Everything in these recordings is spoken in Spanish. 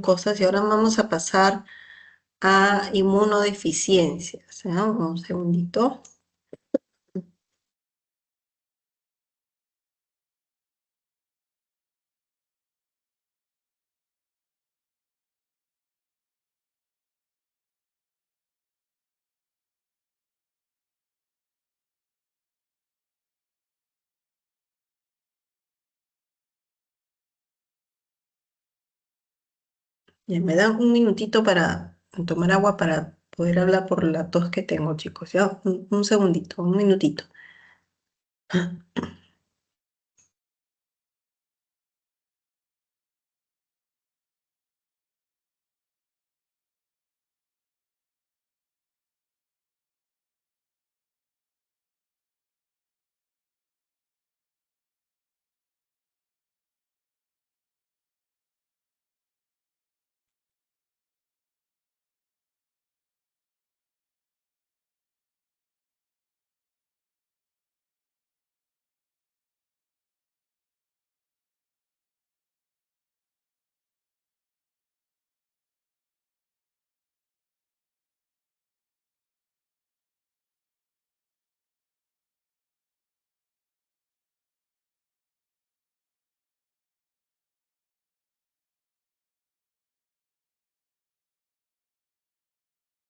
cosas y ahora vamos a pasar a inmunodeficiencias, ¿no? Un segundito. Ya me dan un minutito para tomar agua para poder hablar por la tos que tengo, chicos. Ya, un segundito, un minutito.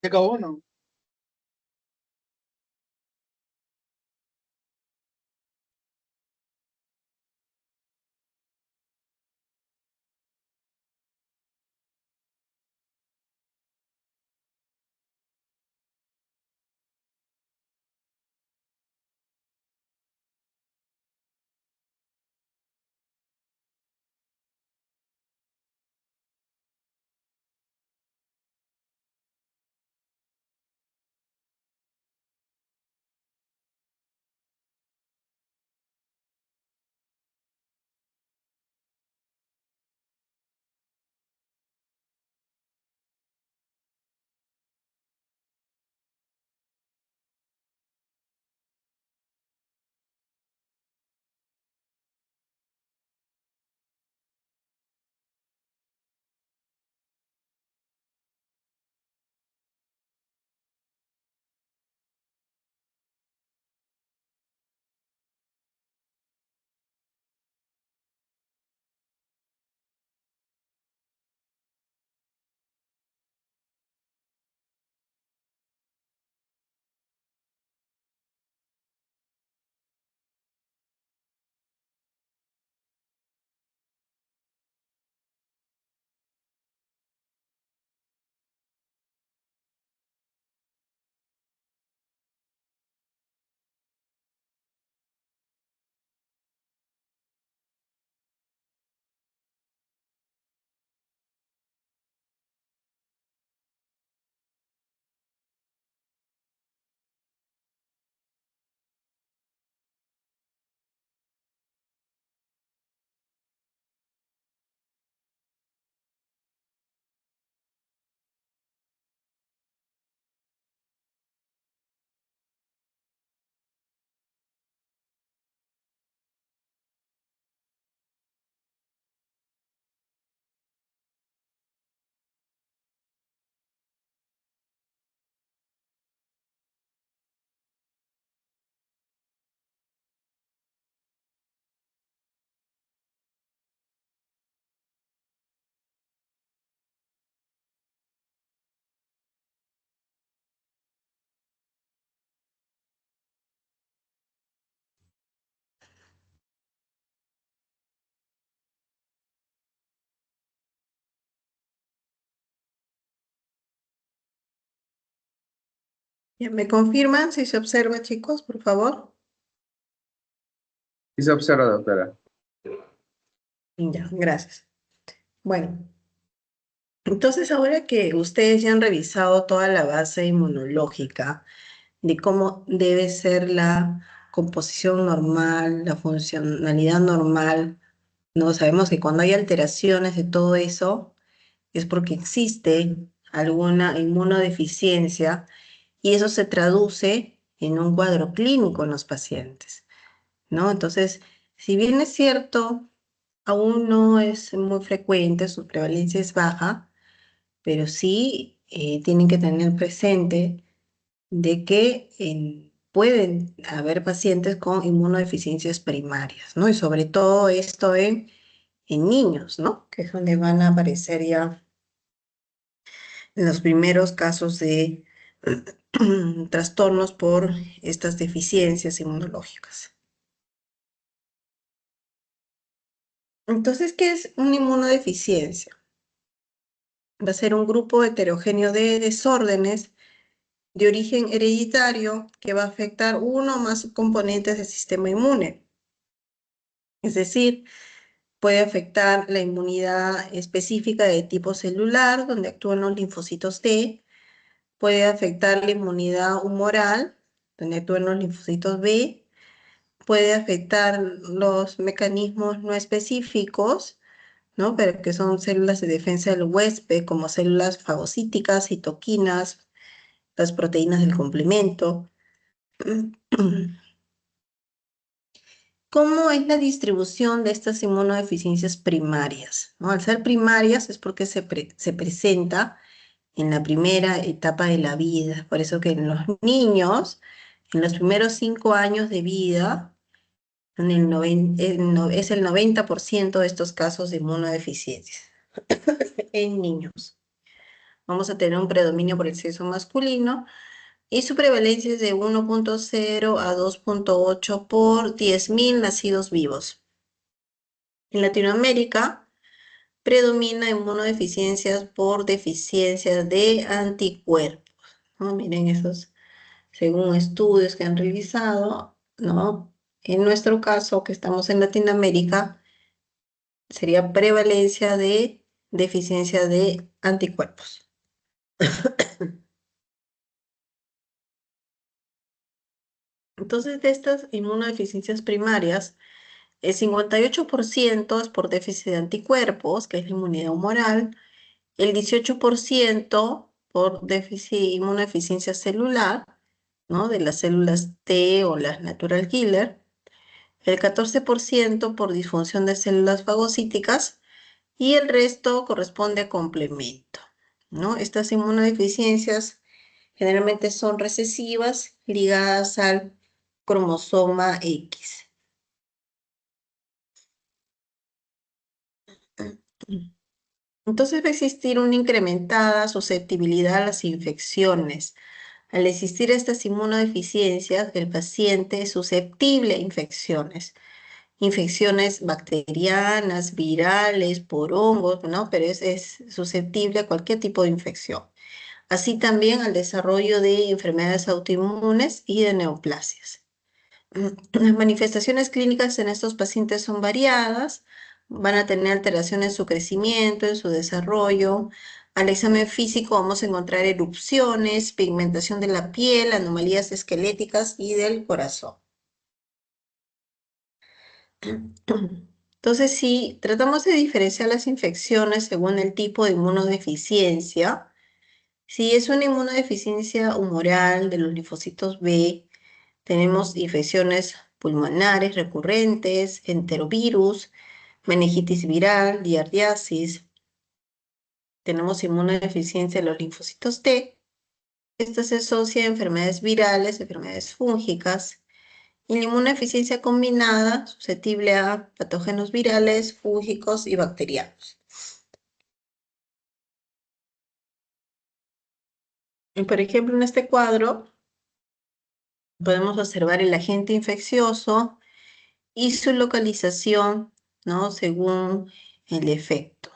Se acabó, ¿no? Ya, ¿me confirman si se observa, chicos, por favor? Y se observa, doctora. Ya, gracias. Bueno, entonces ahora que ustedes ya han revisado toda la base inmunológica de cómo debe ser la composición normal, la funcionalidad normal, ¿no? Sabemos que cuando hay alteraciones de todo eso es porque existe alguna inmunodeficiencia y eso se traduce en un cuadro clínico en los pacientes, ¿no? Entonces, si bien es cierto, aún no es muy frecuente, su prevalencia es baja, pero sí tienen que tener presente de que pueden haber pacientes con inmunodeficiencias primarias, ¿no? Y sobre todo esto en niños, ¿no? Que es donde van a aparecer ya los primeros casos de trastornos por estas deficiencias inmunológicas. Entonces, ¿qué es una inmunodeficiencia? Va a ser un grupo heterogéneo de desórdenes de origen hereditario que va a afectar uno o más componentes del sistema inmune. Es decir, puede afectar la inmunidad específica de tipo celular, donde actúan los linfocitos T. Puede afectar la inmunidad humoral, donde actúan los linfocitos B. Puede afectar los mecanismos no específicos, ¿no? Pero que son células de defensa del huésped, como células fagocíticas, citoquinas, las proteínas del complemento. ¿Cómo es la distribución de estas inmunodeficiencias primarias? ¿No? Al ser primarias es porque se presenta en la primera etapa de la vida. Por eso que en los niños, en los primeros 5 años de vida, es el 90% de estos casos de inmunodeficiencias en niños. Vamos a tener un predominio por el sexo masculino y su prevalencia es de 1,0 a 2,8 por 10.000 nacidos vivos. En Latinoamérica predomina inmunodeficiencias por deficiencias de anticuerpos, ¿no? Miren esos, según estudios que han realizado, ¿no? En nuestro caso, que estamos en Latinoamérica, sería prevalencia de deficiencia de anticuerpos. Entonces, de estas inmunodeficiencias primarias, el 58% es por déficit de anticuerpos, que es la inmunidad humoral, el 18% por déficit inmunodeficiencia celular, ¿no? De las células T o las natural killer, el 14% por disfunción de células fagocíticas y el resto corresponde a complemento, ¿no? Estas inmunodeficiencias generalmente son recesivas ligadas al cromosoma X. Entonces va a existir una incrementada susceptibilidad a las infecciones. Al existir estas inmunodeficiencias, el paciente es susceptible a infecciones. Infecciones bacterianas, virales, por hongos, ¿no? Pero es susceptible a cualquier tipo de infección. Así también al desarrollo de enfermedades autoinmunes y de neoplasias. Las manifestaciones clínicas en estos pacientes son variadas, van a tener alteraciones en su crecimiento, en su desarrollo. Al examen físico vamos a encontrar erupciones, pigmentación de la piel, anomalías esqueléticas y del corazón. Entonces, si tratamos de diferenciar las infecciones según el tipo de inmunodeficiencia, si es una inmunodeficiencia humoral de los linfocitos B, tenemos infecciones pulmonares recurrentes, enterovirus, meningitis viral, giardiasis. Tenemos inmunodeficiencia de los linfocitos T. Esta se asocia a enfermedades virales, enfermedades fúngicas. Y la inmunodeficiencia combinada, susceptible a patógenos virales, fúngicos y bacterianos. Y por ejemplo, en este cuadro podemos observar el agente infeccioso y su localización, ¿no? Según el efecto,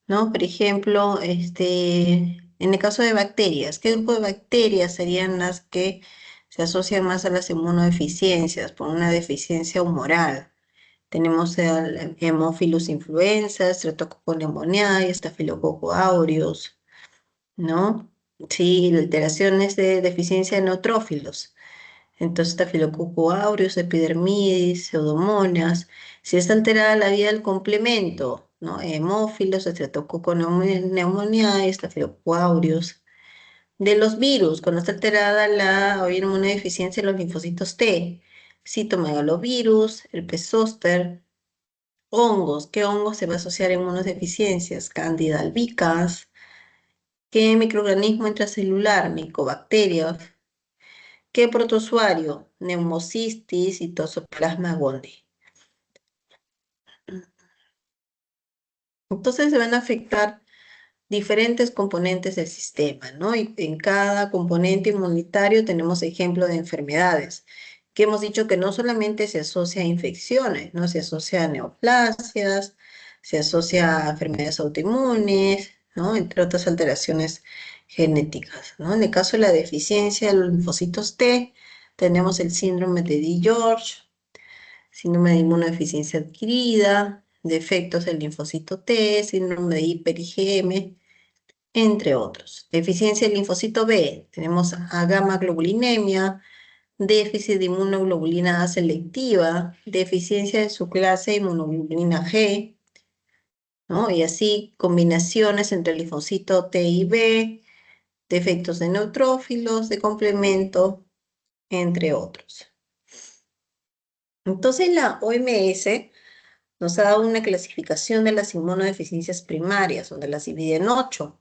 ¿no? Por ejemplo, en el caso de bacterias, ¿qué grupo de bacterias serían las que se asocian más a las inmunodeficiencias por una deficiencia humoral? Tenemos el Haemophilus influenza, Streptococcus pneumoniae, Staphylococcus aureus, ¿no? Sí, alteraciones de deficiencia de neutrófilos. Entonces, Staphylococcus aureus, epidermidis, pseudomonas. Si está alterada la vía del complemento, ¿no? Hemófilos, Streptococcus pneumoniae, Staphylococcus aureus. De los virus, cuando está alterada la inmunodeficiencia de los linfocitos T, citomegalovirus, herpes zóster, Hongos. ¿Qué hongos se va a asociar a inmunodeficiencias? Candida albicans. ¿Qué microorganismo intracelular? Micobacterias. ¿Qué protozoario? Pneumocystis y Toxoplasma gondii. Entonces se van a afectar diferentes componentes del sistema, ¿no? Y en cada componente inmunitario tenemos ejemplos de enfermedades, que hemos dicho que no solamente se asocia a infecciones, ¿no? Se asocia a neoplasias, se asocia a enfermedades autoinmunes, ¿no? Entre otras alteraciones genéticas, ¿no? En el caso de la deficiencia de los linfocitos T, tenemos el síndrome de Di-George, síndrome de inmunodeficiencia adquirida, defectos del linfocito T, síndrome de hiper-IgM, entre otros. Deficiencia del linfocito B, tenemos gamma-globulinemia, déficit de inmunoglobulina A selectiva, deficiencia de su clase inmunoglobulina G, ¿no? Y así combinaciones entre el linfocito T y B, defectos de neutrófilos, de complemento, entre otros. Entonces la OMS nos ha dado una clasificación de las inmunodeficiencias primarias, donde las divide en 8.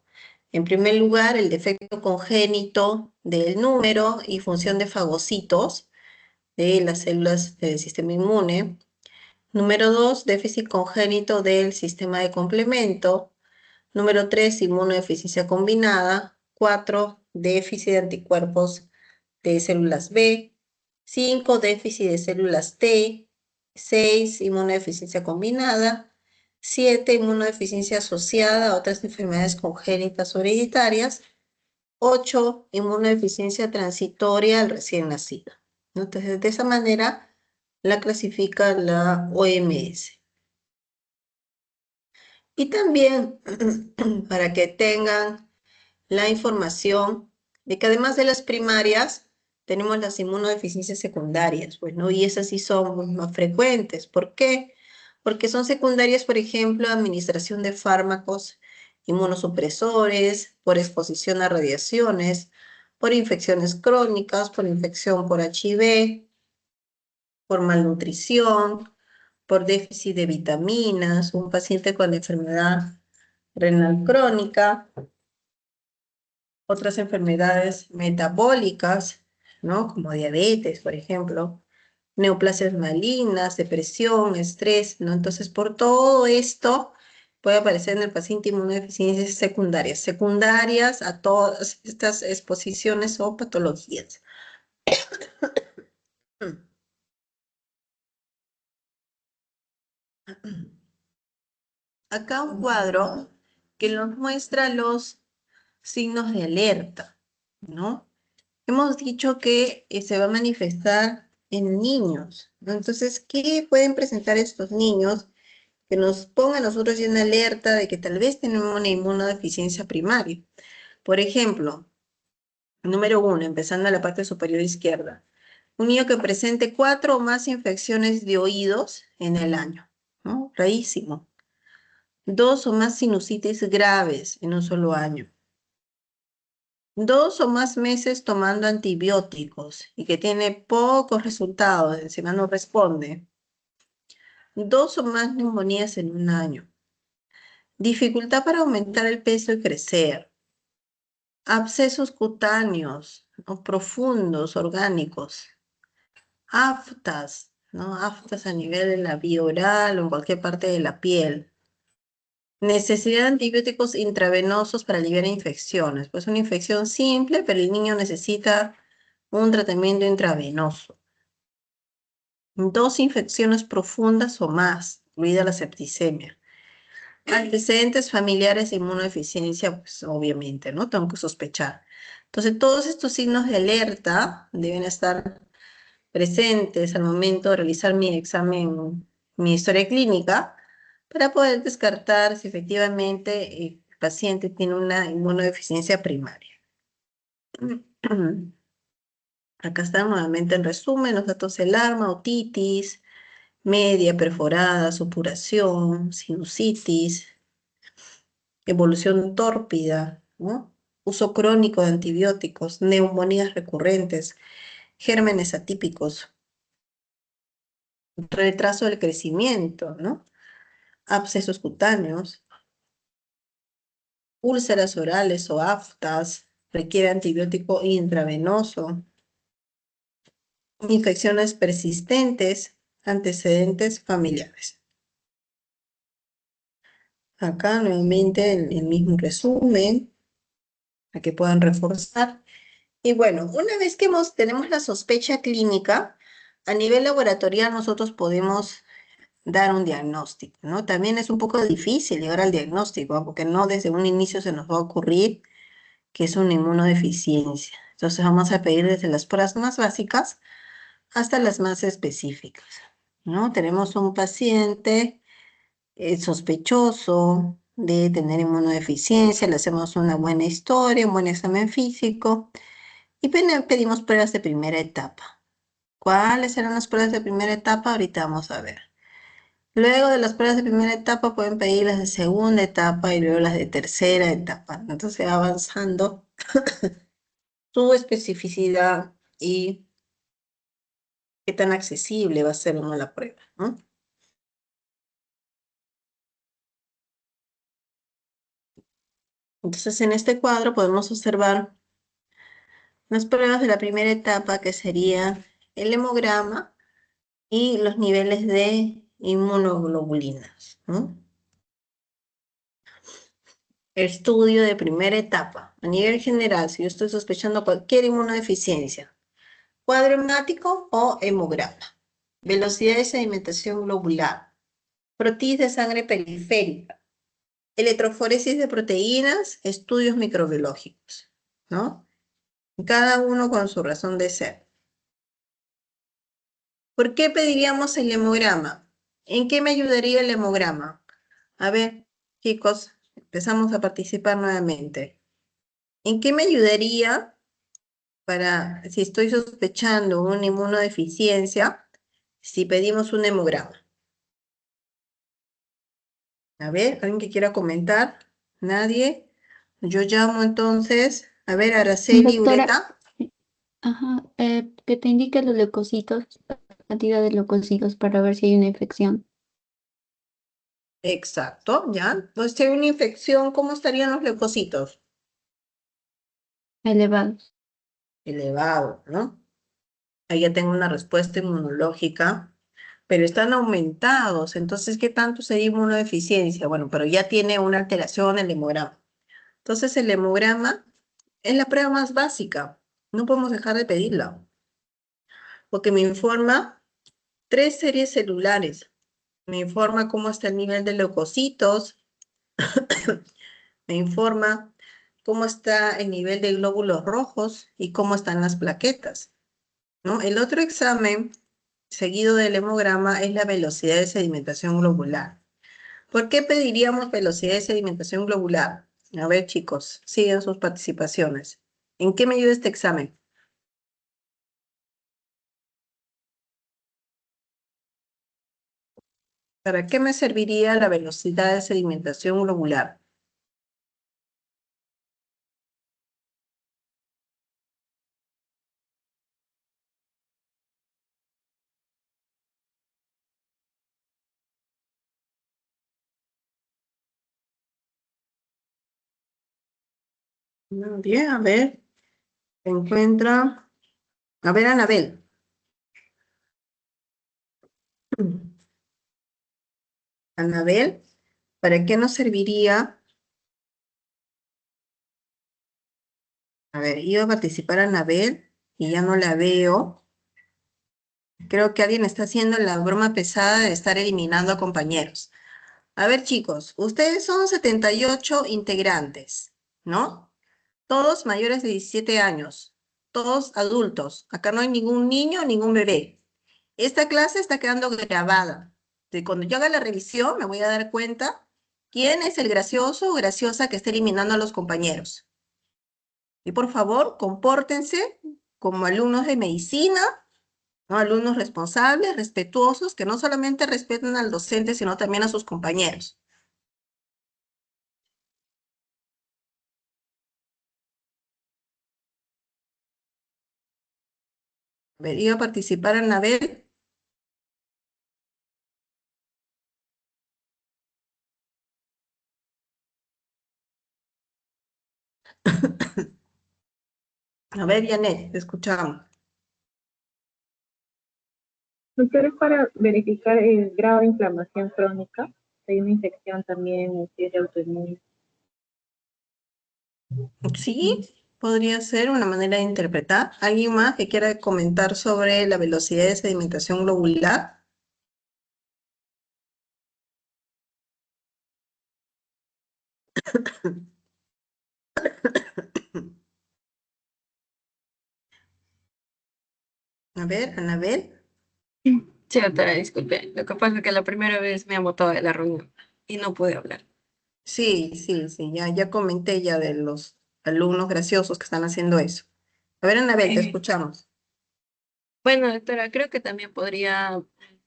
En primer lugar, el defecto congénito del número y función de fagocitos de las células del sistema inmune. Número 2, déficit congénito del sistema de complemento. Número 3, inmunodeficiencia combinada. 4, déficit de anticuerpos de células B. 5, déficit de células T. 6, inmunodeficiencia combinada. 7, inmunodeficiencia asociada a otras enfermedades congénitas o hereditarias. 8, inmunodeficiencia transitoria al recién nacido. Entonces, de esa manera la clasifica la OMS. Y también para que tengan la información de que además de las primarias, tenemos las inmunodeficiencias secundarias, pues, ¿no? Y esas sí son más frecuentes. ¿Por qué? Porque son secundarias, por ejemplo, administración de fármacos inmunosupresores, por exposición a radiaciones, por infecciones crónicas, por infección por HIV, por malnutrición, por déficit de vitaminas, un paciente con enfermedad renal crónica, otras enfermedades metabólicas, ¿no? Como diabetes, por ejemplo, neoplasias malignas, depresión, estrés, ¿no? Entonces, por todo esto puede aparecer en el paciente inmunodeficiencias secundarias, secundarias a todas estas exposiciones o patologías. Acá un cuadro que nos muestra los signos de alerta, ¿no? Hemos dicho que se va a manifestar en niños, ¿no? Entonces, ¿qué pueden presentar estos niños que nos pongan a nosotros en alerta de que tal vez tenemos una inmunodeficiencia primaria? Por ejemplo, número 1, empezando a la parte superior izquierda, un niño que presente 4 o más infecciones de oídos en el año, ¿no? Rarísimo. 2 o más sinusitis graves en un solo año. 2 o más meses tomando antibióticos y que tiene pocos resultados, encima no responde. 2 o más neumonías en un año. Dificultad para aumentar el peso y crecer. Abscesos cutáneos, ¿no? Profundos, orgánicos. Aftas, ¿no? Aftas a nivel de la vía oral o en cualquier parte de la piel. Necesidad de antibióticos intravenosos para aliviar infecciones. Pues una infección simple, pero el niño necesita un tratamiento intravenoso. 2 infecciones profundas o más, incluida la septicemia. Antecedentes familiares de inmunodeficiencia, pues obviamente, ¿no? Tengo que sospechar. Entonces, todos estos signos de alerta deben estar presentes al momento de realizar mi examen, mi historia clínica, para poder descartar si efectivamente el paciente tiene una inmunodeficiencia primaria. Acá están nuevamente en resumen los datos del alarma, otitis, media, perforada, supuración, sinusitis, evolución tórpida, ¿no? Uso crónico de antibióticos, neumonías recurrentes, gérmenes atípicos, retraso del crecimiento, ¿no? abscesos cutáneos, úlceras orales o aftas, requiere antibiótico intravenoso, infecciones persistentes, antecedentes familiares. Acá nuevamente el mismo resumen, para que puedan reforzar. Y bueno, una vez que tenemos la sospecha clínica, a nivel laboratorial nosotros podemos dar un diagnóstico, ¿no? También es un poco difícil llegar al diagnóstico, ¿no? Porque no desde un inicio se nos va a ocurrir que es una inmunodeficiencia. Entonces vamos a pedir desde las pruebas más básicas hasta las más específicas, ¿no? Tenemos un paciente sospechoso de tener inmunodeficiencia, le hacemos una buena historia, un buen examen físico y pedimos pruebas de primera etapa. ¿Cuáles serán las pruebas de primera etapa? Ahorita vamos a ver. Luego de las pruebas de primera etapa pueden pedir las de segunda etapa y luego las de tercera etapa. Entonces va avanzando su especificidad y qué tan accesible va a ser o no la prueba, ¿no? Entonces en este cuadro podemos observar las pruebas de la primera etapa que sería el hemograma y los niveles de inmunoglobulinas, ¿no? Estudio de primera etapa. A nivel general, si yo estoy sospechando cualquier inmunodeficiencia, cuadro hemático o hemograma. Velocidad de sedimentación globular. Proteínas de sangre periférica. Electroforesis de proteínas, estudios microbiológicos, ¿no? Cada uno con su razón de ser. ¿Por qué pediríamos el hemograma? ¿En qué me ayudaría el hemograma? A ver, chicos, empezamos a participar nuevamente. ¿En qué me ayudaría para, si estoy sospechando una inmunodeficiencia, si pedimos un hemograma? A ver, ¿alguien que quiera comentar? ¿Nadie? Yo llamo entonces, a ver, Araceli, Doctora, Ureta. ajá, que te indique los leucocitos, la cantidad de leucocitos para ver si hay una infección Exacto, ¿ya? Entonces, si hay una infección, ¿cómo estarían los leucocitos? elevados. Elevado, ¿no? Ahí ya tengo una respuesta inmunológica, pero están aumentados, entonces, ¿qué tanto sería inmunodeficiencia? Bueno, pero ya tiene una alteración el hemograma. Entonces, el hemograma es la prueba más básica, no podemos dejar de pedirla, porque me informa tres series celulares, me informa cómo está el nivel de leucocitos, me informa cómo está el nivel de glóbulos rojos y cómo están las plaquetas, ¿no? El otro examen seguido del hemograma es la velocidad de sedimentación globular. ¿Por qué pediríamos velocidad de sedimentación globular? A ver, chicos, siguen sus participaciones. ¿En qué me ayuda este examen? ¿Para qué me serviría la velocidad de sedimentación globular? Bien, a ver, se encuentra. A ver, Anabel. Anabel, ¿para qué nos serviría? A ver, iba a participar Anabel y ya no la veo. Creo que alguien está haciendo la broma pesada de estar eliminando a compañeros. A ver, chicos, ustedes son 78 integrantes, ¿no? Todos mayores de 17 años, todos adultos. Acá no hay ningún niño, ningún bebé. Esta clase está quedando grabada. Cuando yo haga la revisión, me voy a dar cuenta quién es el gracioso o graciosa que está eliminando a los compañeros. Y por favor, compórtense como alumnos de medicina, ¿no? Alumnos responsables, respetuosos, que no solamente respetan al docente, sino también a sus compañeros. A ver, iba a participar Anabel. A ver, Janet, te escuchamos. Doctor, es para verificar el grado de inflamación crónica. Si hay una infección también, si es de autoinmune. Sí, podría ser una manera de interpretar. ¿Alguien más que quiera comentar sobre la velocidad de sedimentación globular? A ver, Anabel. Sí, doctora, disculpe. Lo que pasa es que la primera vez me han botado de la reunión y no pude hablar. Sí, ya comenté ya de los alumnos graciosos que están haciendo eso. A ver, Anabel, te escuchamos. Bueno, doctora, creo que también podría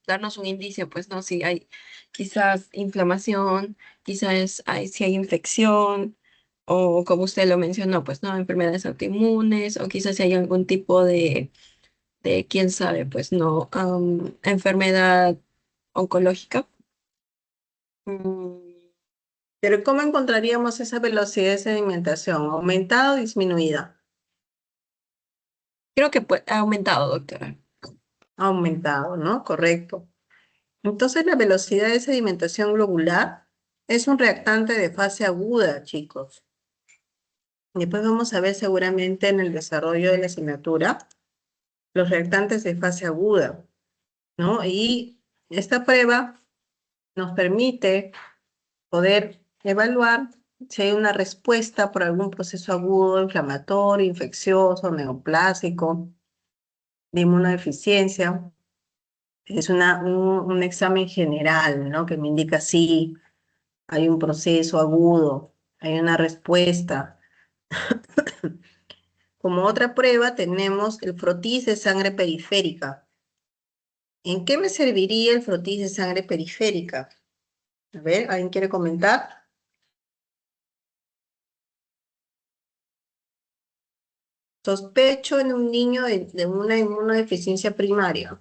darnos un indicio, pues, ¿no? Si hay quizás inflamación, quizás si hay infección, o como usted lo mencionó, pues, ¿no? Enfermedades autoinmunes, o quizás si hay algún tipo quién sabe, pues, ¿no? Enfermedad oncológica. Mm, Pero ¿cómo encontraríamos esa velocidad de sedimentación? ¿Aumentada o disminuida? Creo que ha aumentado, doctora. Aumentado, ¿no? Correcto. Entonces la velocidad de sedimentación globular es un reactante de fase aguda, chicos. Después vamos a ver seguramente en el desarrollo de la asignatura los reactantes de fase aguda, ¿no? Y esta prueba nos permite poder evaluar si hay una respuesta por algún proceso agudo, inflamatorio, infeccioso, neoplásico, de inmunodeficiencia. Es un examen general, ¿no? Que me indica si hay un proceso agudo, hay una respuesta. Como otra prueba tenemos el frotis de sangre periférica. ¿En qué me serviría el frotis de sangre periférica? A ver, ¿alguien quiere comentar? Sospecho en un niño de una inmunodeficiencia primaria.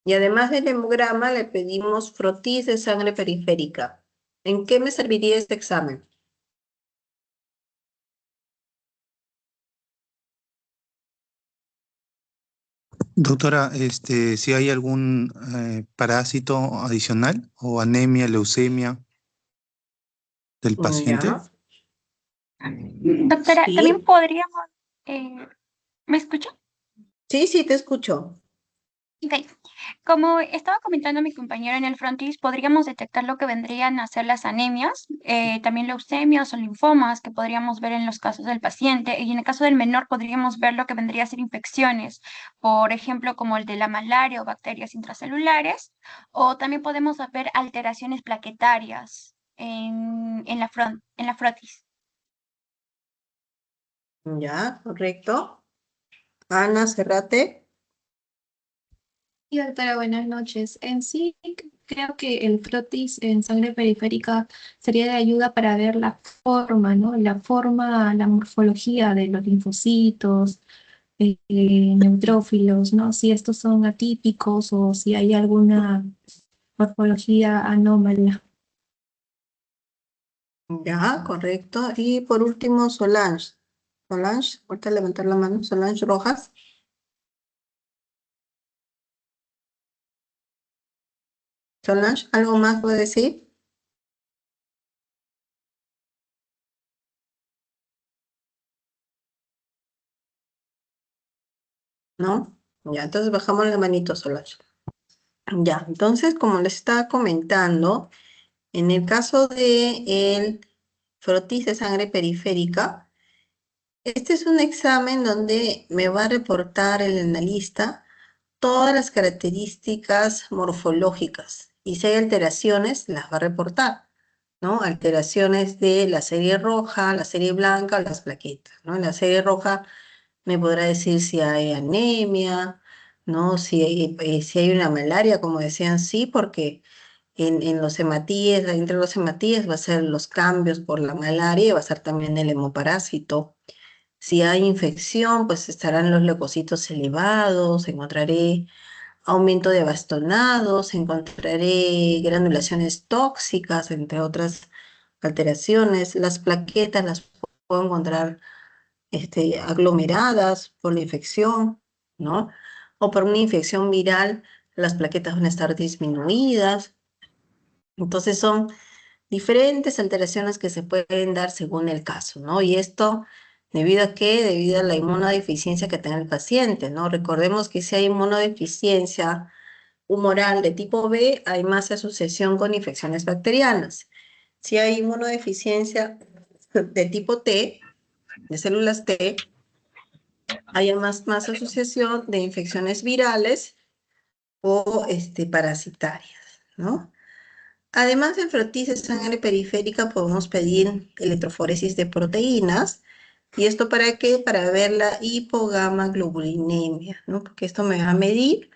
Y además del hemograma le pedimos frotis de sangre periférica. ¿En qué me serviría este examen? Doctora, si hay algún parásito adicional o anemia, leucemia del paciente. Ya, Doctora, también sí, podríamos, eh, ¿me escucha? sí, te escucho. Ok. Como estaba comentando mi compañero en el frontis, podríamos detectar lo que vendrían a ser las anemias, también leucemias o linfomas que podríamos ver en los casos del paciente, y en el caso del menor podríamos ver lo que vendría a ser infecciones, por ejemplo, como el de la malaria o bacterias intracelulares, o también podemos ver alteraciones plaquetarias en la frotis. Ya, correcto. Ana Cerrate. Y doctora, buenas noches. En sí, creo que el frotis en sangre periférica sería de ayuda para ver la forma, ¿no? La forma, la morfología de los linfocitos, neutrófilos, ¿no? Si estos son atípicos o si hay alguna morfología anómala. Ya, correcto. Y por último, Solange. Solange, ahorita levantar la mano. Solange Rojas. Solange, ¿algo más puede decir? ¿No? Ya, entonces bajamos la manito, Solange. Ya, entonces, como les estaba comentando, en el caso de el frotis de sangre periférica, este es un examen donde me va a reportar el analista todas las características morfológicas y si hay alteraciones, las va a reportar, ¿no? Alteraciones de la serie roja, la serie blanca o las plaquetas, ¿no? En la serie roja me podrá decir si hay anemia, ¿no? Si hay una malaria, como decían, sí, porque en los hematíes, entre los hematíes va a ser los cambios por la malaria y va a ser también el hemoparásito. Si hay infección, pues estarán los leucocitos elevados, encontraré aumento de bastonados, encontraré granulaciones tóxicas, entre otras alteraciones. Las plaquetas las puedo encontrar aglomeradas por la infección, ¿no? O por una infección viral, las plaquetas van a estar disminuidas. Entonces son diferentes alteraciones que se pueden dar según el caso, ¿no? Y esto, ¿debido a qué? Debido a la inmunodeficiencia que tenga el paciente, ¿no? Recordemos que si hay inmunodeficiencia humoral de tipo B, hay más asociación con infecciones bacterianas. Si hay inmunodeficiencia de tipo T, de células T, hay más asociación de infecciones virales o parasitarias, ¿no? Además del frotis de sangre periférica, podemos pedir electroforesis de proteínas. ¿Y esto para qué? Para ver la hipogamaglobulinemia, ¿no? Porque esto me va a medir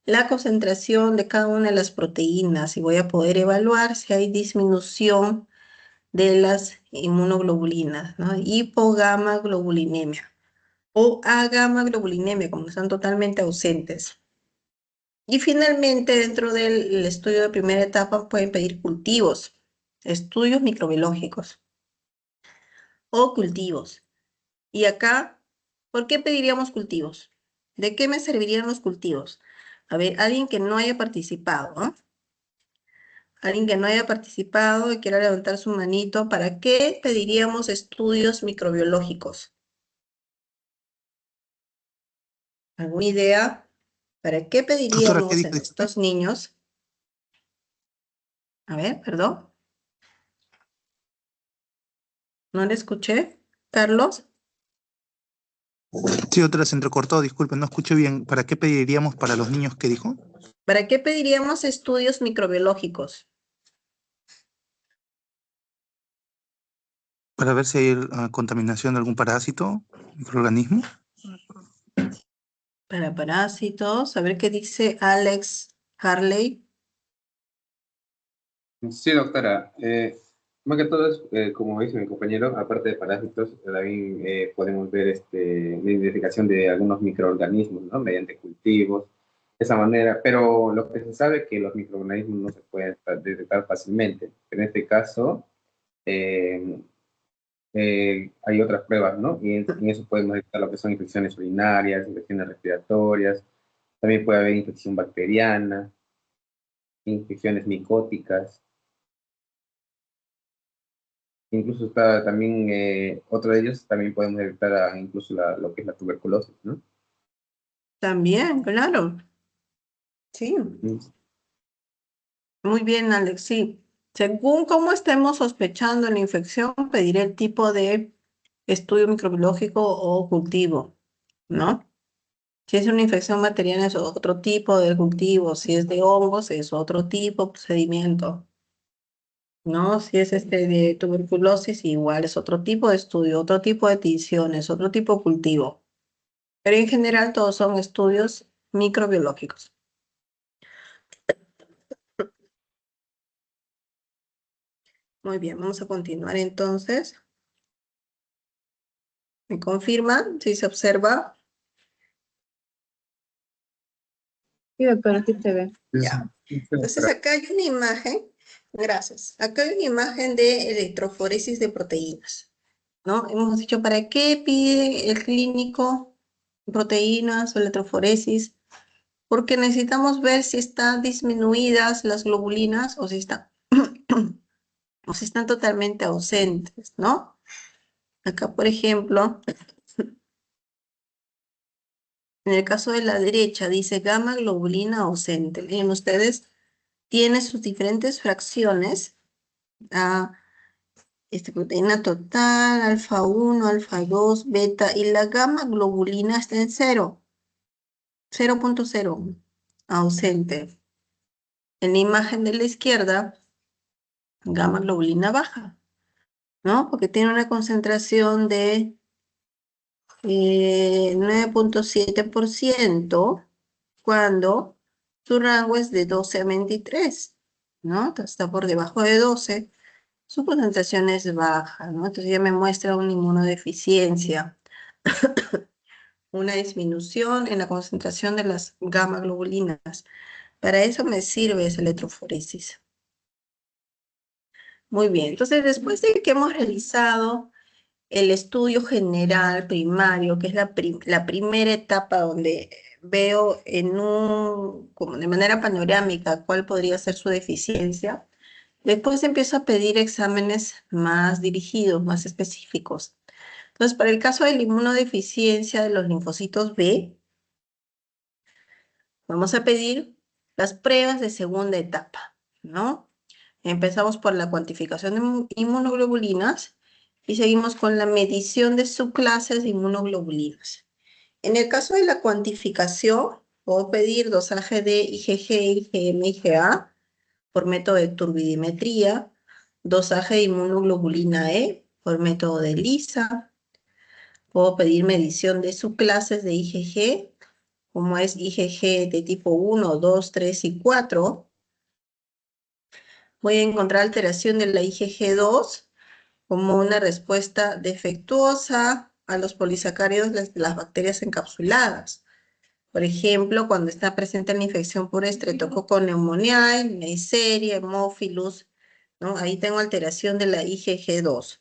la concentración de cada una de las proteínas y voy a poder evaluar si hay disminución de las inmunoglobulinas, ¿no? Hipogamaglobulinemia o agamaglobulinemia, como están totalmente ausentes. Y finalmente, dentro del estudio de primera etapa, pueden pedir cultivos, estudios microbiológicos o cultivos. Y acá, ¿por qué pediríamos cultivos? ¿De qué me servirían los cultivos? A ver, alguien que no haya participado, ¿no? Alguien que no haya participado y quiera levantar su manito, ¿para qué pediríamos estudios microbiológicos? ¿Alguna idea? ¿Para qué Doctora, ¿qué pediríamos dijo? en estos niños? A ver, perdón. ¿No le escuché, Carlos? Sí, doctora, se entrecortó, disculpe, no escuché bien. ¿Para qué pediríamos para los niños que dijo? ¿Para qué pediríamos estudios microbiológicos? Para ver si hay contaminación de algún parásito, microorganismo. Para parásitos. A ver qué dice Alex Harley. Sí, doctora. Más que todo es, como dice mi compañero, aparte de parásitos, también podemos ver la identificación de algunos microorganismos, ¿no? Mediante cultivos, de esa manera. Pero lo que se sabe es que los microorganismos no se pueden detectar fácilmente. En este caso, eh, hay otras pruebas, ¿no? Y en eso podemos detectar lo que son infecciones urinarias, infecciones respiratorias, también puede haber infección bacteriana, infecciones micóticas. Incluso está también, otro de ellos, también podemos detectar incluso lo que es la tuberculosis, ¿no? También, claro. Sí, Mm. muy bien, Alex. Sí. Según cómo estemos sospechando la infección, pediré el tipo de estudio microbiológico o cultivo, ¿no? Si es una infección bacteriana es otro tipo de cultivo, si es de hongos es otro tipo de procedimiento, ¿no? Si es de tuberculosis igual es otro tipo de estudio, otro tipo de tinciones, otro tipo de cultivo. Pero en general todos son estudios microbiológicos. Muy bien, vamos a continuar entonces. ¿Me confirma si se observa? Sí, doctora, sí se ve. Ya. Entonces acá hay una imagen, gracias. Acá hay una imagen de electroforesis de proteínas, ¿no? Hemos dicho, ¿para qué pide el clínico proteínas o electroforesis? Porque necesitamos ver si están disminuidas las globulinas o si están, o si están totalmente ausentes, ¿no? Acá, por ejemplo, en el caso de la derecha dice gamma globulina ausente. Miren ustedes, tiene sus diferentes fracciones. Proteína total, alfa 1, alfa 2, beta, y la gamma globulina está en 0.0, ausente. En la imagen de la izquierda, gamma globulina baja, ¿no? Porque tiene una concentración de 9.7% cuando su rango es de 12 a 23, ¿no? Entonces está por debajo de 12, su concentración es baja, ¿no? Entonces ya me muestra una inmunodeficiencia, una disminución en la concentración de las gamma globulinas. Para eso me sirve esa electroforesis. Muy bien, entonces después de que hemos realizado el estudio general primario, que es la primera etapa donde veo como de manera panorámica cuál podría ser su deficiencia, después empiezo a pedir exámenes más dirigidos, más específicos. Entonces, para el caso de la inmunodeficiencia de los linfocitos B, vamos a pedir las pruebas de segunda etapa, ¿no? Empezamos por la cuantificación de inmunoglobulinas y seguimos con la medición de subclases de inmunoglobulinas. En el caso de la cuantificación, puedo pedir dosaje de IgG, IgM, IgA por método de turbidimetría, dosaje de inmunoglobulina E por método de ELISA. Puedo pedir medición de subclases de IgG, como es IgG de tipo 1, 2, 3 y 4. Voy a encontrar alteración de la IgG2 como una respuesta defectuosa a los polisacáridos de las bacterias encapsuladas. Por ejemplo, cuando está presente la infección por Streptococcus pneumoniae, Neisseria, Haemophilus, ¿no? Ahí tengo alteración de la IgG2.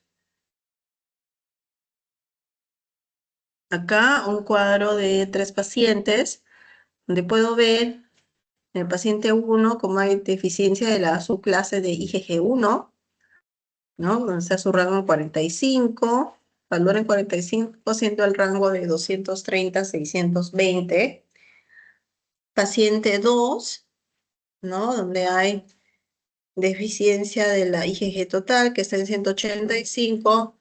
Acá un cuadro de 3 pacientes, donde puedo ver en el paciente 1 como hay deficiencia de la subclase de IgG1, ¿no? Donde está su rango en 45, valor en 45% del rango de 230 a 620. Paciente 2, ¿no? Donde hay deficiencia de la IgG total, que está en 185,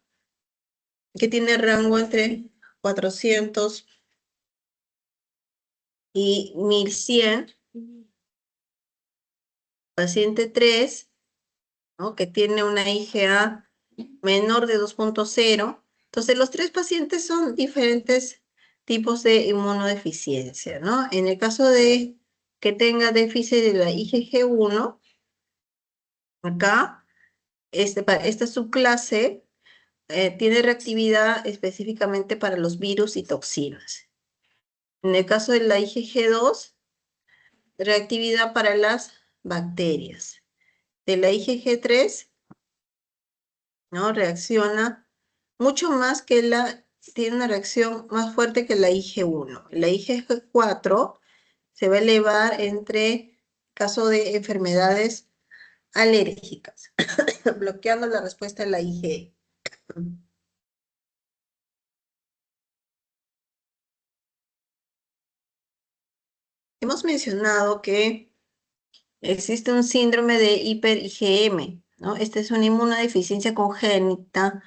que tiene rango entre 400 y 1100. Paciente 3, ¿no? Que tiene una IgA menor de 2.0. Entonces, los 3 pacientes son diferentes tipos de inmunodeficiencia, ¿no? En el caso de que tenga déficit de la IgG1, acá, esta subclase tiene reactividad específicamente para los virus y toxinas. En el caso de la IgG2, reactividad para las bacterias. De la IgG3, ¿no? Reacciona mucho más tiene una reacción más fuerte que la IG1. La IgG4 se va a elevar entre caso de enfermedades alérgicas, bloqueando la respuesta de la IgE. Hemos mencionado que existe un síndrome de hiper-IgM, ¿no? Esta es una inmunodeficiencia congénita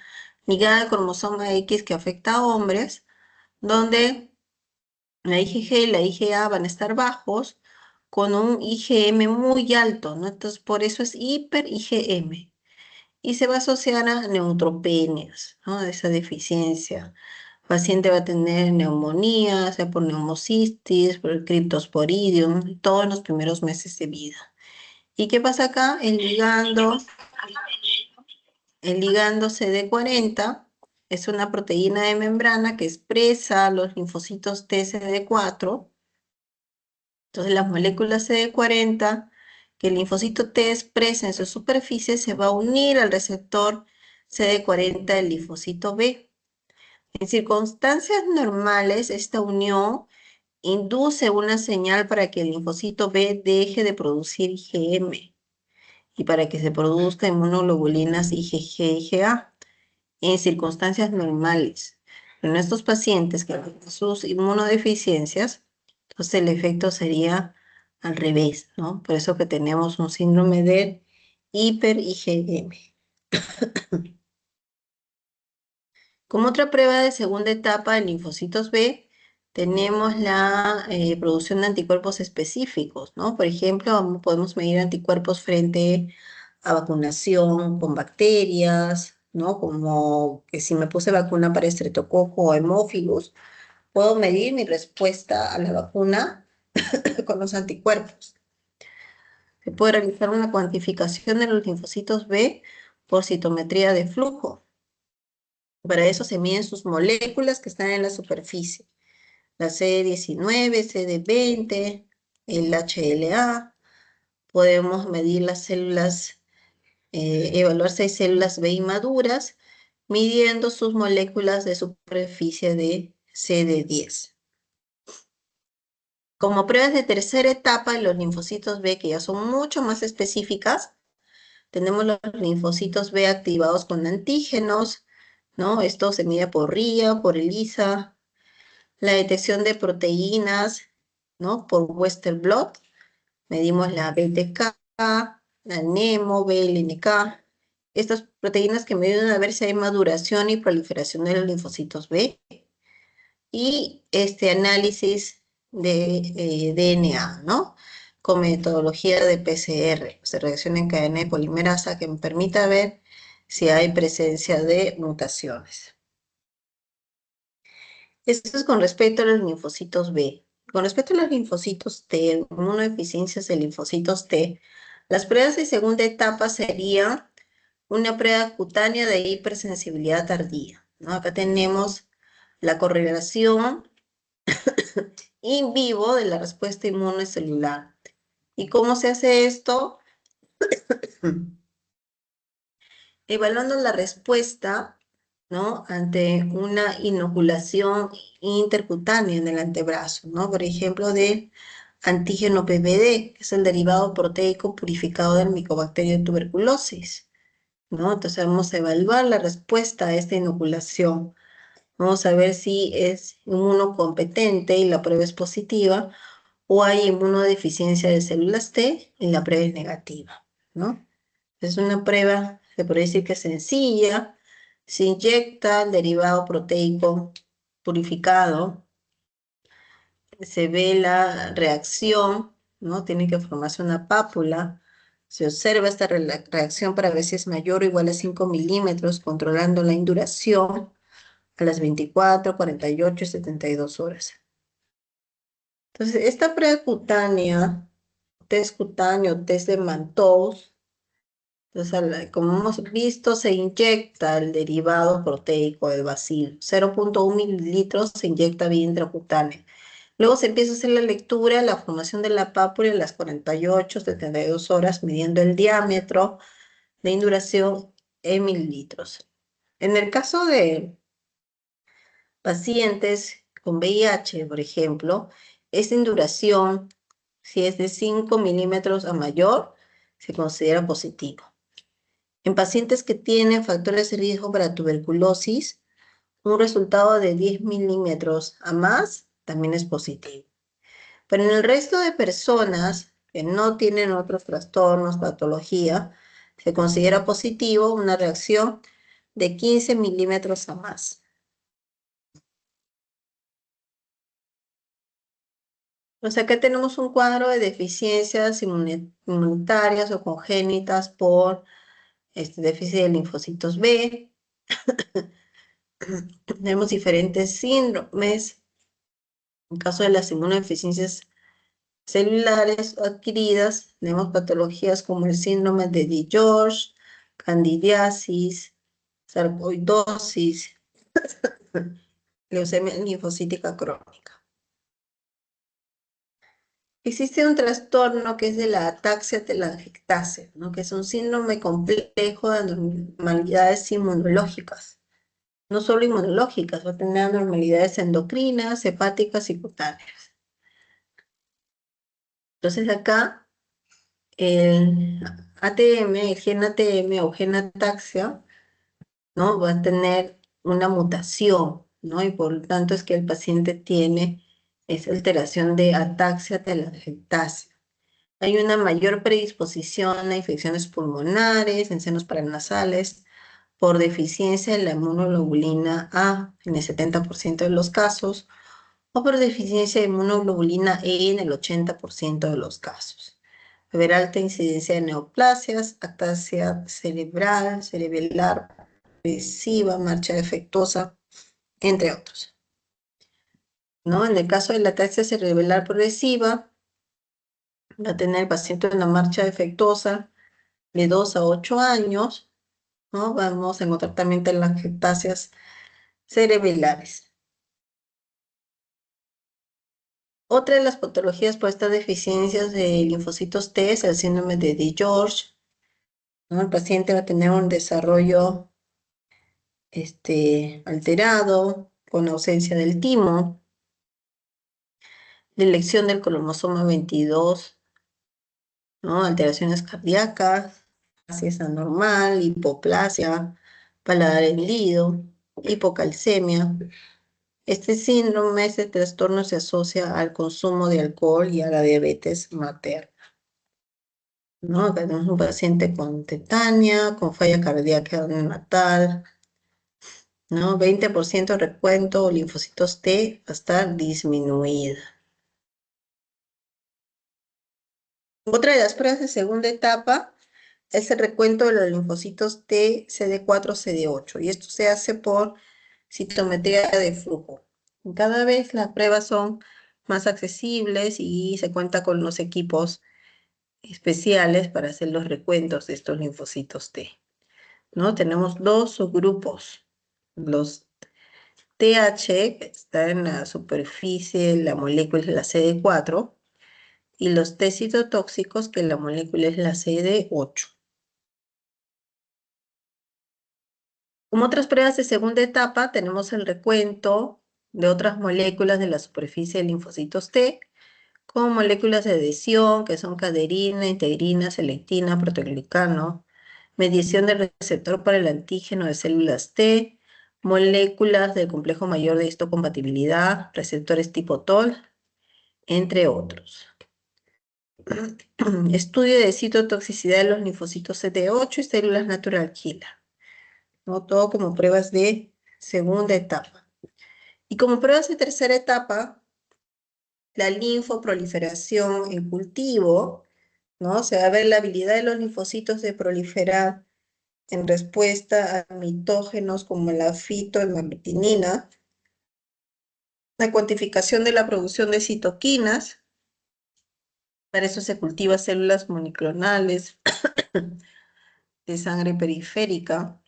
ligada al cromosoma X que afecta a hombres, donde la IgG y la IgA van a estar bajos con un IgM muy alto, ¿no? Entonces, por eso es hiper-IgM. Y se va a asociar a neutropenias, ¿no? Esa deficiencia. El paciente va a tener neumonía, sea por neumocistis, por el Cryptosporidium, todos en los primeros meses de vida. ¿Y qué pasa acá? El ligando CD40 es una proteína de membrana que expresa los linfocitos TCD4. Entonces, las moléculas CD40 que el linfocito T expresa en su superficie se va a unir al receptor CD40 del linfocito B. En circunstancias normales, esta unión induce una señal para que el linfocito B deje de producir IgM y para que se produzca inmunoglobulinas IgG y IgA en circunstancias normales. Pero en estos pacientes que tienen sus inmunodeficiencias, entonces el efecto sería al revés, ¿no? Por eso que tenemos un síndrome de hiper-IgM. Como otra prueba de segunda etapa de linfocitos B, tenemos la producción de anticuerpos específicos, ¿no? Por ejemplo, podemos medir anticuerpos frente a vacunación con bacterias, ¿no? Como que si me puse vacuna para estreptococo o hemófilus, puedo medir mi respuesta a la vacuna con los anticuerpos. Se puede realizar una cuantificación de los linfocitos B por citometría de flujo. Para eso se miden sus moléculas que están en la superficie. La CD19, CD20, el HLA. Podemos medir las células, evaluar si hay células B inmaduras midiendo sus moléculas de superficie de CD10. Como pruebas de tercera etapa, los linfocitos B, que ya son mucho más específicas, tenemos los linfocitos B activados con antígenos, ¿no? Esto se mide por RIA, por ELISA, la detección de proteínas, ¿no? Por Western blot, medimos la BTK, la NEMO, BLNK, estas proteínas que me ayudan a ver si hay maduración y proliferación de los linfocitos B, y este análisis de DNA, ¿no? Con metodología de PCR, o sea, reacción en cadena de polimerasa, que me permita ver si hay presencia de mutaciones. Esto es con respecto a los linfocitos B. Con respecto a los linfocitos T, inmunodeficiencias de linfocitos T, las pruebas de segunda etapa serían una prueba cutánea de hipersensibilidad tardía, ¿no? Acá tenemos la correlación in vivo de la respuesta inmune celular. ¿Y cómo se hace esto? Evaluando la respuesta, ¿no? Ante una inoculación intercutánea en el antebrazo, ¿no? Por ejemplo, de antígeno PBD, que es el derivado proteico purificado del Mycobacterium tuberculosis, ¿no? Entonces vamos a evaluar la respuesta a esta inoculación. Vamos a ver si es inmunocompetente y la prueba es positiva, o hay inmunodeficiencia de células T y la prueba es negativa, ¿no? Es una prueba, se puede decir que es sencilla, se inyecta el derivado proteico purificado, se ve la reacción, ¿no? Tiene que formarse una pápula, se observa esta reacción para ver si es mayor o igual a 5 milímetros, controlando la induración a las 24, 48 y 72 horas. Entonces, esta prueba cutánea, test cutáneo, test de Mantoux, entonces, como hemos visto, se inyecta el derivado proteico del bacilo. 0.1 mililitros se inyecta vía intracutánea. Luego se empieza a hacer la lectura, la formación de la pápula en las 48, 72 horas, midiendo el diámetro de induración en mililitros. En el caso de pacientes con VIH, por ejemplo, esta induración, si es de 5 milímetros a mayor, se considera positivo. En pacientes que tienen factores de riesgo para tuberculosis, un resultado de 10 milímetros a más también es positivo. Pero en el resto de personas que no tienen otros trastornos, patología, se considera positivo una reacción de 15 milímetros a más. O sea, acá tenemos un cuadro de deficiencias inmunitarias o congénitas por déficit de linfocitos B. Tenemos diferentes síndromes. En caso de las inmunodeficiencias celulares adquiridas, tenemos patologías como el síndrome de DiGeorge, candidiasis, sarcoidosis, leucemia linfocítica crónica. Existe un trastorno que es de la ataxia telangiectasia, ¿no? Que es un síndrome complejo de anormalidades inmunológicas. No solo inmunológicas, va a tener anormalidades endocrinas, hepáticas y cutáneas. Entonces acá el ATM, el gen ATM o gen ataxia, ¿no? Va a tener una mutación, ¿no? Y por lo tanto es que el paciente tiene esa alteración de ataxia telangiectasia. Hay una mayor predisposición a infecciones pulmonares, en senos paranasales, por deficiencia de la inmunoglobulina A en el 70% de los casos, o por deficiencia de inmunoglobulina E en el 80% de los casos. Va a haber alta incidencia de neoplasias, ataxia cerebral, cerebelar, progresiva, marcha defectuosa, entre otros. ¿No? En el caso de la ataxia cerebelar progresiva, va a tener el paciente una marcha defectuosa de 2 a 8 años, ¿no? Vamos a encontrar también telangiectasias cerebelares. Otra de las patologías por estas deficiencias de linfocitos T es el síndrome de DiGeorge, ¿no? El paciente va a tener un desarrollo alterado, con ausencia del timo, elección del cromosoma 22, ¿no? Alteraciones cardíacas, asis anormal, hipoplasia, paladar hendido, hipocalcemia. Este síndrome, este trastorno se asocia al consumo de alcohol y a la diabetes materna, ¿no? Acá tenemos un paciente con tetania, con falla cardíaca neonatal, ¿no? 20% recuento o linfocitos T va a estar disminuida. Otra de las pruebas de segunda etapa es el recuento de los linfocitos T, CD4, CD8, y esto se hace por citometría de flujo. Cada vez las pruebas son más accesibles y se cuenta con los equipos especiales para hacer los recuentos de estos linfocitos T, ¿no? Tenemos dos subgrupos, los TH, que está en la superficie, la molécula es la CD4, y los T citotóxicos, que la molécula es la CD8. Como otras pruebas de segunda etapa, tenemos el recuento de otras moléculas de la superficie de linfocitos T, como moléculas de adhesión, que son caderina, integrina, selectina, proteoglicano, medición del receptor para el antígeno de células T, moléculas del complejo mayor de histocompatibilidad, receptores tipo TOL, entre otros. Estudio de citotoxicidad de los linfocitos CD8 y células natural killer, ¿no? Todo como pruebas de segunda etapa. Y como pruebas de tercera etapa, la linfoproliferación en cultivo, ¿no? Se va a ver la habilidad de los linfocitos de proliferar en respuesta a mitógenos como la fitohemaglutinina, la cuantificación de la producción de citoquinas, para eso se cultiva células monoclonales de sangre periférica,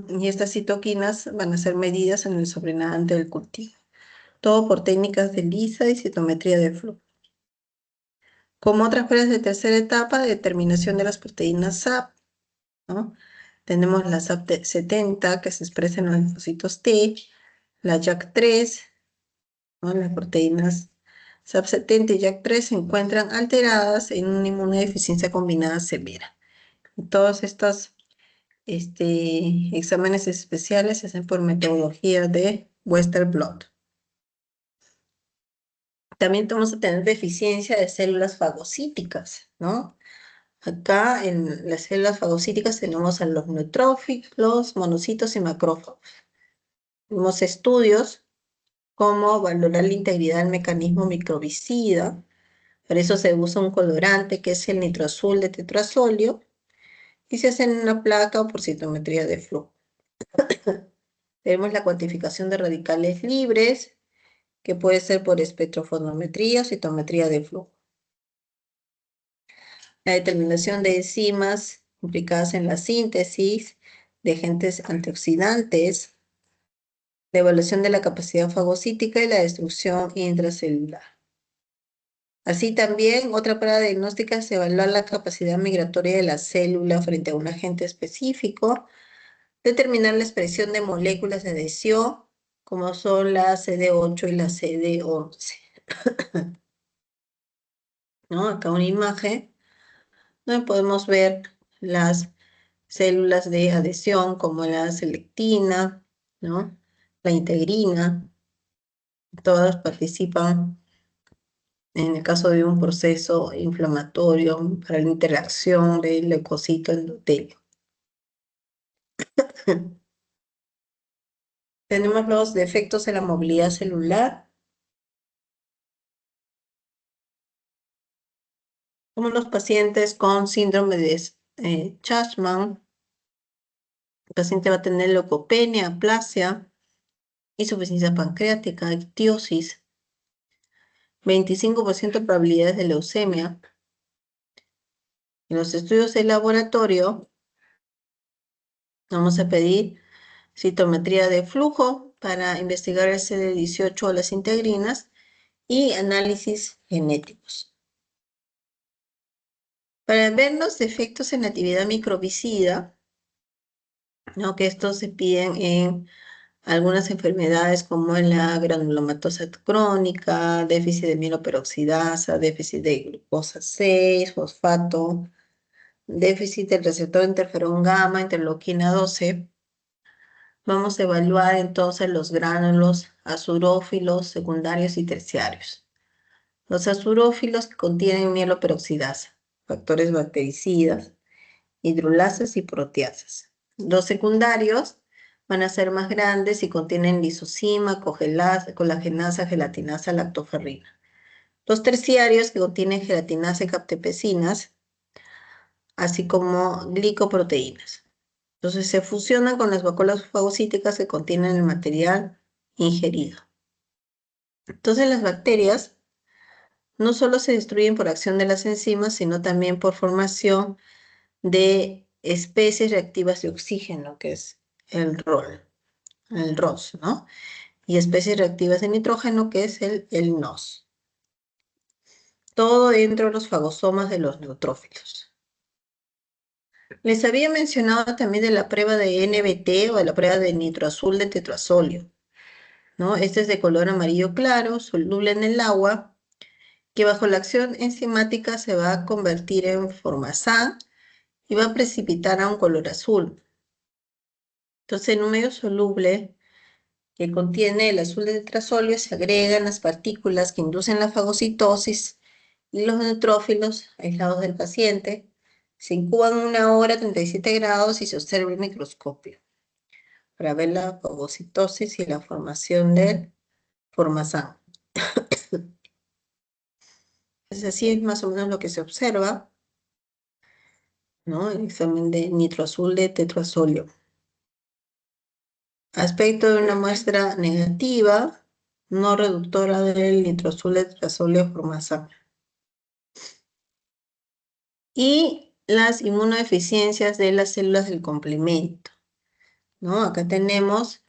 y estas citoquinas van a ser medidas en el sobrenadante del cultivo. Todo por técnicas de ELISA y citometría de flujo. Como otras pruebas de tercera etapa, determinación de las proteínas SAP, ¿no? Tenemos la SAP70, que se expresa en los linfocitos T, la JAK3, ¿no? Las proteínas SAP70 y JAK3 se encuentran alteradas en una inmunodeficiencia combinada severa. Todos estos exámenes especiales se hacen por metodología de Western blot. También vamos a tener deficiencia de células fagocíticas, ¿no? Acá en las células fagocíticas tenemos a los neutrófilos, monocitos y macrófagos. Tenemos estudios como valorar la integridad del mecanismo microbicida. Para eso se usa un colorante que es el nitroazul de tetrasolio y se hace en una placa o por citometría de flujo. Tenemos la cuantificación de radicales libres, que puede ser por espectrofotometría o citometría de flujo. La determinación de enzimas implicadas en la síntesis de agentes antioxidantes, la evaluación de la capacidad fagocítica y la destrucción intracelular. Así también, otra prueba diagnóstica es evaluar la capacidad migratoria de la célula frente a un agente específico, determinar la expresión de moléculas de adhesión, como son la CD8 y la CD11. ¿No? Acá una imagen donde podemos ver las células de adhesión como la selectina, ¿no? La integrina, todas participan en el caso de un proceso inflamatorio para la interacción del leucocito endotelio. Tenemos los defectos en la movilidad celular, como los pacientes con síndrome de Chapman. El paciente va a tener leucopenia, aplasia, insuficiencia pancreática, ictiosis, 25% de probabilidades de leucemia. En los estudios de laboratorio vamos a pedir citometría de flujo para investigar el CD18 o las integrinas y análisis genéticos. Para ver los defectos en la actividad microbicida, ¿no? Que estos se piden en algunas enfermedades como en la granulomatosa crónica, déficit de mieloperoxidasa, déficit de glucosa 6, fosfato, déficit del receptor interferón gamma, interleuquina 12. Vamos a evaluar entonces los gránulos azurófilos secundarios y terciarios. Los azurófilos que contienen mieloperoxidasa, factores bactericidas, hidrolasas y proteasas. Los secundarios van a ser más grandes y contienen lisozima, colagenasa, gelatinasa, lactoferrina. Los terciarios que contienen gelatinasa y captepecinas, así como glicoproteínas. Entonces se fusionan con las vacuolas fagocíticas que contienen el material ingerido. Entonces las bacterias no solo se destruyen por acción de las enzimas, sino también por formación de especies reactivas de oxígeno, que es el ROS, ¿no? Y especies reactivas de nitrógeno, que es el NOS. Todo dentro de los fagosomas de los neutrófilos. Les había mencionado también de la prueba de NBT o de la prueba de nitroazul de tetrasolio, ¿no? Este es de color amarillo claro, soluble en el agua, que bajo la acción enzimática se va a convertir en formazán y va a precipitar a un color azul. Entonces, en un medio soluble que contiene el azul de tetrasolio se agregan las partículas que inducen la fagocitosis y los neutrófilos aislados del paciente se incuban 1 hora a 37 grados y se observa el microscopio para ver la fagocitosis y la formación del formazán. Entonces, así es más o menos lo que se observa, ¿no? El examen de nitroazul de tetrasolio. Aspecto de una muestra negativa, no reductora del nitroazul de tetrasolio formazán. Y las inmunodeficiencias de las células del complemento, ¿no? Acá tenemos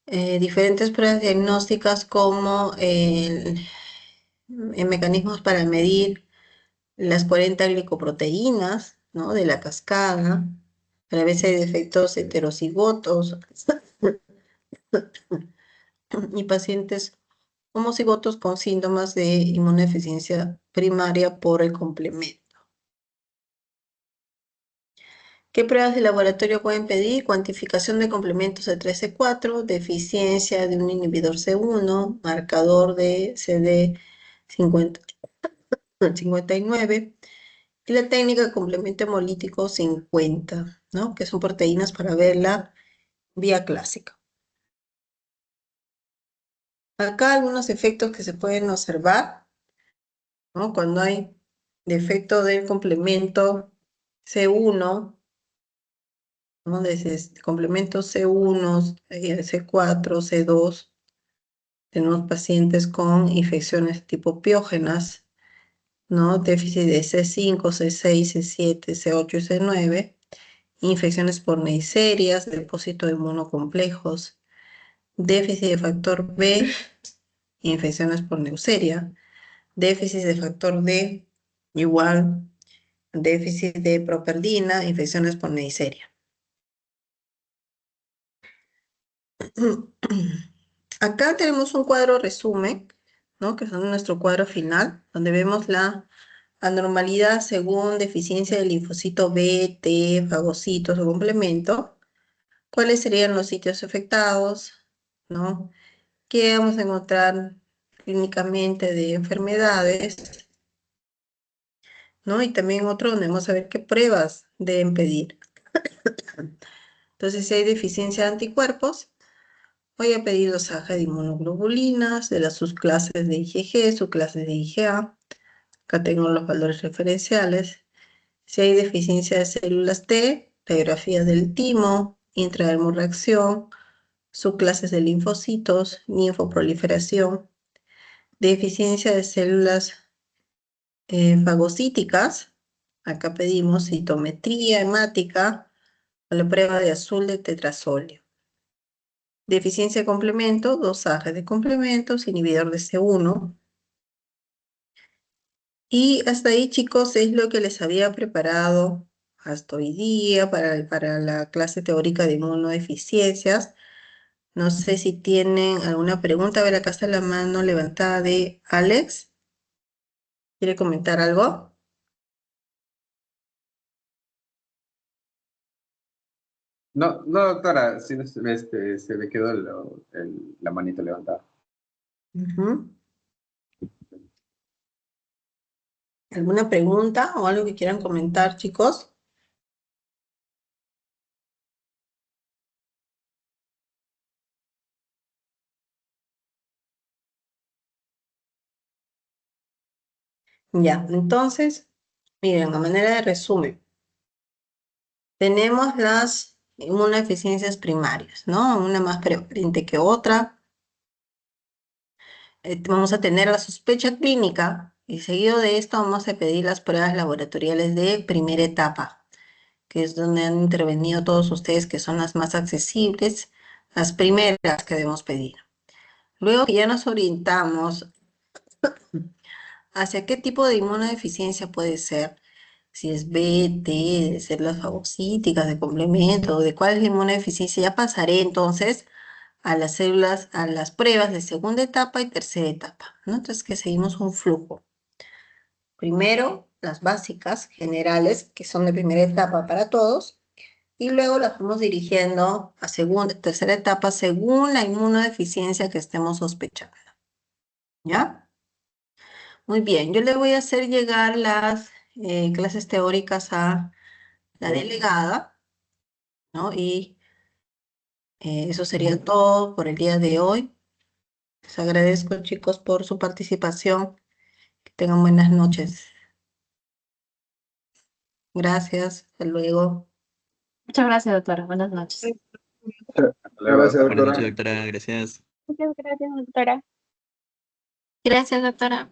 diferentes pruebas diagnósticas como mecanismos para medir las 40 glicoproteínas, ¿no? De la cascada, para ver si hay defectos heterocigotos y pacientes homocigotos con síntomas de inmunodeficiencia primaria por el complemento. ¿Qué pruebas de laboratorio pueden pedir? Cuantificación de complementos de 13-4, deficiencia de un inhibidor C1, marcador de CD59 y la técnica de complemento hemolítico 50, ¿no? Que son proteínas para ver la vía clásica. Acá algunos efectos que se pueden observar, ¿no? Cuando hay defecto del complemento C1, ¿no? Desde complementos C1, C4, C2, tenemos pacientes con infecciones tipo piógenas, ¿no? Déficit de C5, C6, C7, C8 y C9, infecciones por neiserias, depósito de inmunocomplejos, déficit de factor B, infecciones por Neisseria, déficit de factor D, igual, déficit de properdina, infecciones por Neisseria. Acá tenemos un cuadro resumen, ¿no? Que es nuestro cuadro final, donde vemos la anormalidad según deficiencia del linfocito B, T, fagocitos o complemento. ¿Cuáles serían los sitios afectados? ¿No? ¿Qué vamos a encontrar clínicamente de enfermedades? ¿No? Y también otro donde vamos a ver qué pruebas deben pedir. Entonces, si hay deficiencia de anticuerpos, voy a pedir dosaje de inmunoglobulinas de las subclases de IgG, subclases de IgA. Acá tengo los valores referenciales. Si hay deficiencia de células T, radiografía del timo, intradermorreacción, subclases de linfocitos, linfoproliferación, deficiencia de células fagocíticas. Acá pedimos citometría hemática a la prueba de azul de tetrasolio. Deficiencia de complemento, dosaje de complementos, inhibidor de C1. Y hasta ahí, chicos, es lo que les había preparado hasta hoy día para la clase teórica de inmunodeficiencias. No sé si tienen alguna pregunta. A ver, acá está la mano levantada de Alex. ¿Quiere comentar algo? No, no, doctora, sí, se me quedó la manito levantada. Ujú. ¿Alguna pregunta o algo que quieran comentar, chicos? Ya, entonces, miren, a manera de resumen, tenemos las inmunodeficiencias primarias, ¿no? Una más prevalente que otra. Vamos a tener la sospecha clínica y seguido de esto vamos a pedir las pruebas laboratoriales de primera etapa, que es donde han intervenido todos ustedes, que son las más accesibles, las primeras que debemos pedir. Luego que ya nos orientamos hacia qué tipo de inmunodeficiencia puede ser, si es B, T, de células fagocíticas, de complemento, de cuál es la inmunodeficiencia, ya pasaré entonces a las células, a las pruebas de segunda etapa y tercera etapa, ¿no? Entonces que seguimos un flujo. Primero, las básicas generales, que son de primera etapa para todos, y luego las vamos dirigiendo a segunda, tercera etapa según la inmunodeficiencia que estemos sospechando, ¿ya? Muy bien, yo le voy a hacer llegar las clases teóricas a la delegada, ¿no? Y eso sería todo por el día de hoy. Les agradezco, chicos, por su participación. Que tengan buenas noches. Gracias, hasta luego. Muchas gracias, doctora. Buenas noches. Hasta luego, Gracias, doctora. Buenas noches, doctora. doctora. Gracias. Muchas gracias, doctora. Gracias, doctora.